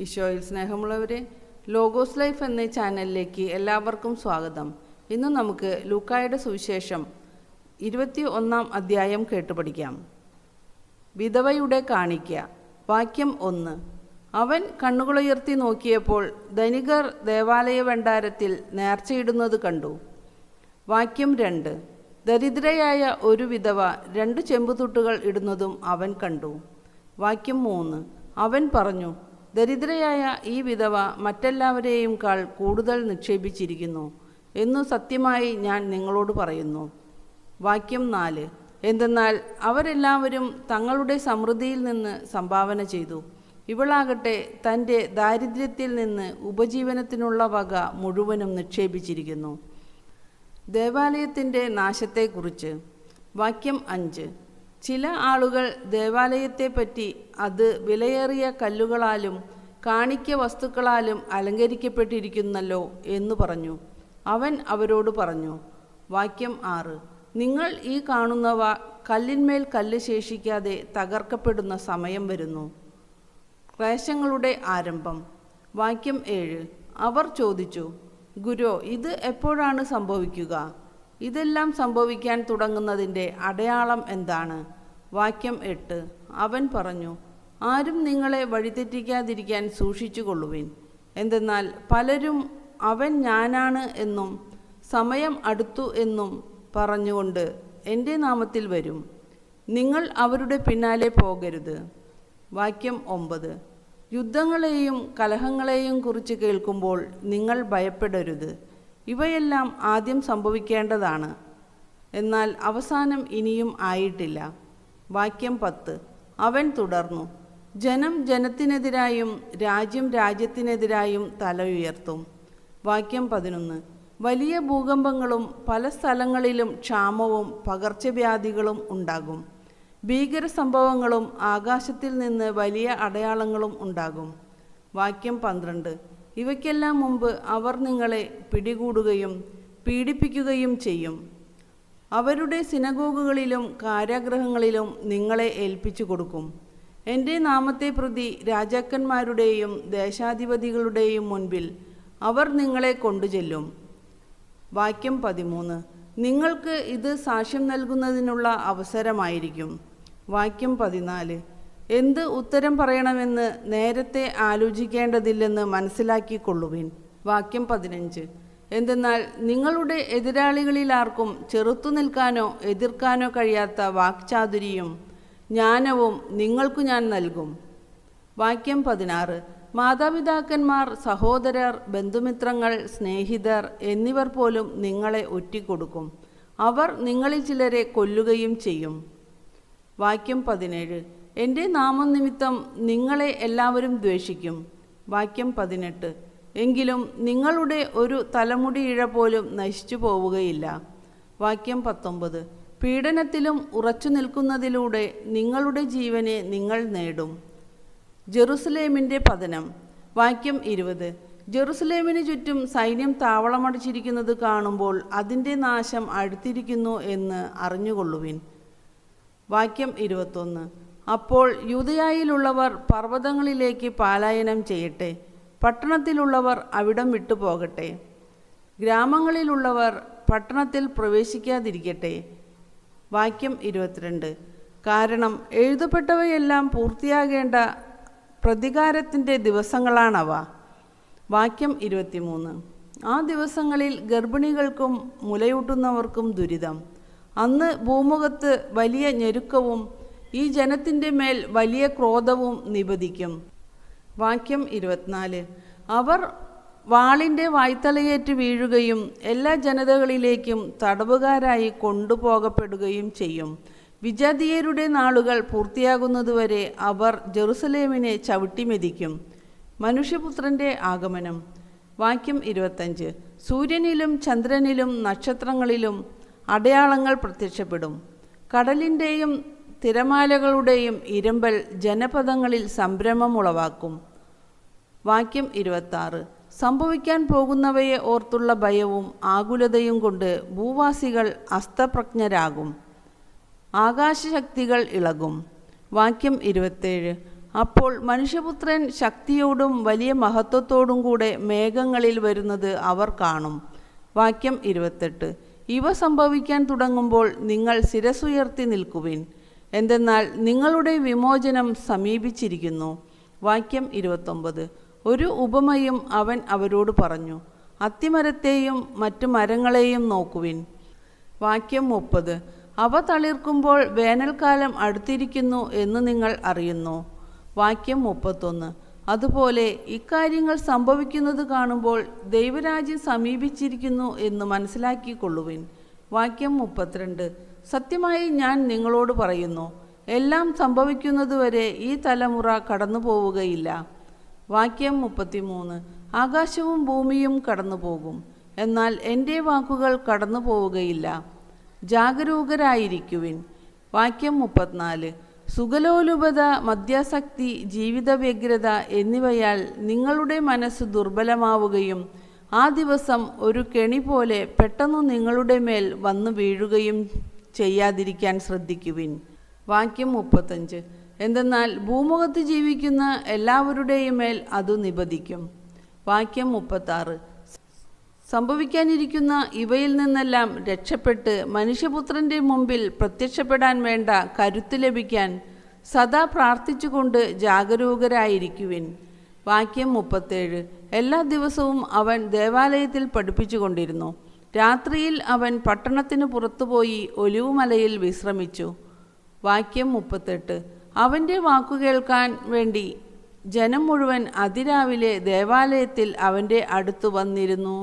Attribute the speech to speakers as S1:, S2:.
S1: ഈശോയിൽ സ്നേഹമുള്ളവരെ, logos life എന്ന ചാനലിലേക്ക് എല്ലാവർക്കും സ്വാഗതം. ഇന്ന് നമുക്ക് ലൂക്കായുടെ സുവിശേഷം 21 അധ്യായം കേട്ടുപഠിക്കാം. വിധവയുടെ കാണിക്ക. വാക്യം 1. അവൻ കണ്ണുകളുയർത്തി നോക്കിയപ്പോൾ ധനികർ ദേവാലയ ഭണ്ഡാരത്തിൽ നേർച്ചയിടുന്നത് കണ്ടു. വാക്യം 2. ദരിദ്രയായ ഒരു വിധവ 2 ചെമ്പുതുട്ടുകൾ ഇടുന്നതും അവൻ കണ്ടു. വാക്യം 3. അവൻ പറഞ്ഞു, ദരിദ്രയായ ഈ വിധവ മറ്റെല്ലാവരെയും കൂടുതൽ നിക്ഷേപിച്ചിരിക്കുന്നു എന്നു സത്യമായി ഞാൻ നിങ്ങളോട് പറയുന്നു. വാക്യം 4. എന്തെന്നാൽ അവരെല്ലാവരും തങ്ങളുടെ സമൃദ്ധിയിൽ നിന്ന് സംഭാവന ചെയ്തു, ഇവളാകട്ടെ തൻ്റെ ദാരിദ്ര്യത്തിൽ നിന്ന് ഉപജീവനത്തിനുള്ള വക മുഴുവനും നിക്ഷേപിച്ചിരിക്കുന്നു. ദേവാലയത്തിൻ്റെ നാശത്തെക്കുറിച്ച്. വാക്യം 5. ചില ആളുകൾ ദേവാലയത്തെപ്പറ്റി അത് വിലയേറിയ കല്ലുകളാലും കാണിക്ക വസ്തുക്കളാലും അലങ്കരിക്കപ്പെട്ടിരിക്കുന്നല്ലോ എന്ന് പറഞ്ഞു. അവൻ അവരോട് പറഞ്ഞു. വാക്യം 6. നിങ്ങൾ ഈ കാണുന്നവ കല്ലിന്മേൽ കല്ല് ശേഷിക്കാതെ തകർക്കപ്പെടുന്ന സമയം വരുന്നു. ക്ലേശങ്ങളുടെ ആരംഭം. വാക്യം 7. അവർ ചോദിച്ചു, ഗുരോ, ഇത് എപ്പോഴാണ് സംഭവിക്കുക? ഇതെല്ലാം സംഭവിക്കാൻ തുടങ്ങുന്നതിൻ്റെ അടയാളം എന്താണ്? വാക്യം 8. അവൻ പറഞ്ഞു, ആരും നിങ്ങളെ വഴിതെറ്റിക്കാതിരിക്കാൻ സൂക്ഷിച്ചു കൊള്ളുവിൻ. എന്തെന്നാൽ പലരും അവൻ ഞാനാണ് എന്നും സമയം അടുത്തു എന്നും പറഞ്ഞുകൊണ്ട് എൻ്റെ നാമത്തിൽ വരും. നിങ്ങൾ അവരുടെ പിന്നാലെ പോകരുത്. വാക്യം 9. യുദ്ധങ്ങളെയും കലഹങ്ങളെയും കുറിച്ച് കേൾക്കുമ്പോൾ നിങ്ങൾ ഭയപ്പെടരുത്. ഇവയെല്ലാം ആദ്യം സംഭവിക്കേണ്ടതാണ്, എന്നാൽ അവസാനം ഇനിയും ആയിട്ടില്ല. വാക്യം 10. അവൻ തുടർന്നു, ജനം ജനത്തിനെതിരായും രാജ്യം രാജ്യത്തിനെതിരായും തല ഉയർത്തും. വാക്യം 11. വലിയ ഭൂകമ്പങ്ങളും പല സ്ഥലങ്ങളിലും ക്ഷാമവും പകർച്ചവ്യാധികളും ഉണ്ടാകും. ഭീകര സംഭവങ്ങളും ആകാശത്തിൽ നിന്ന് വലിയ അടയാളങ്ങളും ഉണ്ടാകും. വാക്യം 12. ഇവയ്ക്കെല്ലാം മുമ്പ് അവർ നിങ്ങളെ പിടികൂടുകയും പീഡിപ്പിക്കുകയും ചെയ്യും. അവരുടെ സിനഗോഗുകളിലും കാരാഗൃഹങ്ങളിലും നിങ്ങളെ ഏൽപ്പിച്ചു കൊടുക്കും. എൻ്റെ നാമത്തെ പ്രതി രാജാക്കന്മാരുടെയും ദേശാധിപതികളുടെയും മുൻപിൽ അവർ നിങ്ങളെ കൊണ്ടുചെല്ലും. വാക്യം 13. നിങ്ങൾക്ക് ഇത് സാക്ഷ്യം നൽകുന്നതിനുള്ള അവസരമായിരിക്കും. വാക്യം 14. എന്ത് ഉത്തരം പറയണമെന്ന് നേരത്തെ ആലോചിക്കേണ്ടതില്ലെന്ന് മനസ്സിലാക്കിക്കൊള്ളുവിൻ. വാക്യം 15. എന്തെന്നാൽ നിങ്ങളുടെ എതിരാളികളിലാർക്കും ചെറുത്തു നിൽക്കാനോ എതിർക്കാനോ കഴിയാത്ത വാക്ചാതുരിയും ജ്ഞാനവും നിങ്ങൾക്കു ഞാൻ നൽകും. വാക്യം 16. മാതാപിതാക്കന്മാർ, സഹോദരർ, ബന്ധുമിത്രങ്ങൾ, സ്നേഹിതർ എന്നിവർ പോലും നിങ്ങളെ ഒറ്റിക്കൊടുക്കും. അവർ നിങ്ങളിൽ ചിലരെ കൊല്ലുകയും ചെയ്യും. വാക്യം 17. എൻ്റെ നാമനിമിത്തം നിങ്ങളെ എല്ലാവരും ദ്വേഷിക്കും. വാക്യം 18. എങ്കിലും നിങ്ങളുടെ ഒരു തലമുടി ഇഴ പോലും നശിച്ചു പോവുകയില്ല. വാക്യം 19. പീഡനത്തിലും ഉറച്ചു നിൽക്കുന്നതിലൂടെ നിങ്ങളുടെ ജീവനെ നിങ്ങൾ നേടും. ജെറുസലേമിൻ്റെ പതനം. വാക്യം 20. ജെറുസലേമിന് ചുറ്റും സൈന്യം താവളമടിച്ചിരിക്കുന്നത് കാണുമ്പോൾ അതിൻ്റെ നാശം അടുത്തിരിക്കുന്നു എന്ന് അറിഞ്ഞുകൊള്ളുവിൻ. വാക്യം 21. അപ്പോൾ യൂദയായിലുള്ളവർ പർവ്വതങ്ങളിലേക്ക് പലായനം ചെയ്യട്ടെ, പട്ടണത്തിലുള്ളവർ അവിടം വിട്ടുപോകട്ടെ. ഗ്രാമങ്ങളിലുള്ളവർ പട്ടണത്തിൽ പ്രവേശിക്കാതിരിക്കട്ടെ. വാക്യം 22. കാരണം എഴുതപ്പെട്ടവയെല്ലാം പൂർത്തിയാകേണ്ട പ്രതികാരത്തിൻ്റെ ദിവസങ്ങളാണവ. വാക്യം 23. ആ ദിവസങ്ങളിൽ ഗർഭിണികൾക്കും മുലയൂട്ടുന്നവർക്കും ദുരിതം. അന്ന് ഭൂമുഖത്ത് വലിയ ഞെരുക്കവും ഈ ജനത്തിൻ്റെ മേൽ വലിയ ക്രോധവും നിപതിക്കും. വാക്യം 24. അവർ വാളിൻ്റെ വായ്ത്തലയേറ്റ് വീഴുകയും എല്ലാ ജനതകളിലേക്കും തടവുകാരായി കൊണ്ടുപോകപ്പെടുകയും ചെയ്യും. വിജാതീയരുടെ നാളുകൾ പൂർത്തിയാകുന്നതുവരെ അവർ ജെറുസലേമിനെ ചവിട്ടിമെതിക്കും. മനുഷ്യപുത്രൻ്റെ ആഗമനം. വാക്യം 25. സൂര്യനിലും ചന്ദ്രനിലും നക്ഷത്രങ്ങളിലും അടയാളങ്ങൾ പ്രത്യക്ഷപ്പെടും. കടലിൻ്റെയും തിരമാലകളുടെയും ഇരമ്പൽ ജനപദങ്ങളിൽ സംഭ്രമം ഉളവാക്കും. വാക്യം 26. സംഭവിക്കാൻ പോകുന്നവയെ ഓർത്തുള്ള ഭയവും ആകുലതയും കൊണ്ട് ഭൂവാസികൾ അസ്തപ്രജ്ഞരാകും. ആകാശശക്തികൾ ഇളകും. വാക്യം 27. അപ്പോൾ മനുഷ്യപുത്രൻ ശക്തിയോടും വലിയ മഹത്വത്തോടും കൂടെ മേഘങ്ങളിൽ വരുന്നത് അവർ കാണും. വാക്യം 28. ഇവ സംഭവിക്കാൻ തുടങ്ങുമ്പോൾ നിങ്ങൾ ശിരസ്സുയർത്തി നിൽക്കുവിൻ, എന്തെന്നാൽ നിങ്ങളുടെ വിമോചനം സമീപിച്ചിരിക്കുന്നു. വാക്യം 29. ഒരു ഉപമയും അവൻ അവരോട് പറഞ്ഞു, അത്തിമരത്തെയും മറ്റു മരങ്ങളെയും നോക്കുവിൻ. വാക്യം 30. അവ തളിർക്കുമ്പോൾ വേനൽക്കാലം അടുത്തിരിക്കുന്നു എന്ന് നിങ്ങൾ അറിയുന്നു. വാക്യം 31. അതുപോലെ ഇക്കാര്യങ്ങൾ സംഭവിക്കുന്നത് കാണുമ്പോൾ ദൈവരാജ്യം സമീപിച്ചിരിക്കുന്നു എന്ന് മനസ്സിലാക്കിക്കൊള്ളുവിൻ. വാക്യം 32. സത്യമായി ഞാൻ നിങ്ങളോട് പറയുന്നു, എല്ലാം സംഭവിക്കുന്നതുവരെ ഈ തലമുറ കടന്നു പോവുകയില്ല. വാക്യം 33. ആകാശവും ഭൂമിയും കടന്നു പോകും, എന്നാൽ എൻ്റെ വാക്കുകൾ കടന്നു പോവുകയില്ല. ജാഗരൂകരായിരിക്കുവിൻ. വാക്യം 34. സുഖലോലുപത, മദ്യാസക്തി, ജീവിത വ്യഗ്രത എന്നിവയാൽ നിങ്ങളുടെ മനസ്സ് ദുർബലമാവുകയും ആ ദിവസം ഒരു കെണി പോലെ പെട്ടെന്ന് നിങ്ങളുടെ മേൽ വന്നു വീഴുകയും ചെയ്യാതിരിക്കാൻ ശ്രദ്ധിക്കുവിൻ. വാക്യം 35. എന്തെന്നാൽ ഭൂമുഖത്ത് ജീവിക്കുന്ന എല്ലാവരുടെയും മേൽ അത് നിബദിക്കും. വാക്യം 36. സംഭവിക്കാനിരിക്കുന്ന ഇവയിൽ നിന്നെല്ലാം രക്ഷപ്പെട്ട് മനുഷ്യപുത്രൻ്റെ മുമ്പിൽ പ്രത്യക്ഷപ്പെടാൻ വേണ്ട കരുത്ത് ലഭിക്കാൻ സദാ പ്രാർത്ഥിച്ചുകൊണ്ട് ജാഗരൂകരായിരിക്കുവിൻ. വാക്യം 37. എല്ലാ ദിവസവും അവൻ ദേവാലയത്തിൽ പഠിപ്പിച്ചുകൊണ്ടിരുന്നു. രാത്രിയിൽ അവൻ പട്ടണത്തിന് പുറത്തുപോയി ഒലിവുമലയിൽ വിശ്രമിച്ചു. വാക്യം 38. അവൻ്റെ വാക്കു കേൾക്കാൻ വേണ്ടി ജനം മുഴുവൻ അതിരാവിലെ ദേവാലയത്തിൽ അവൻ്റെ അടുത്തു വന്നിരുന്നു.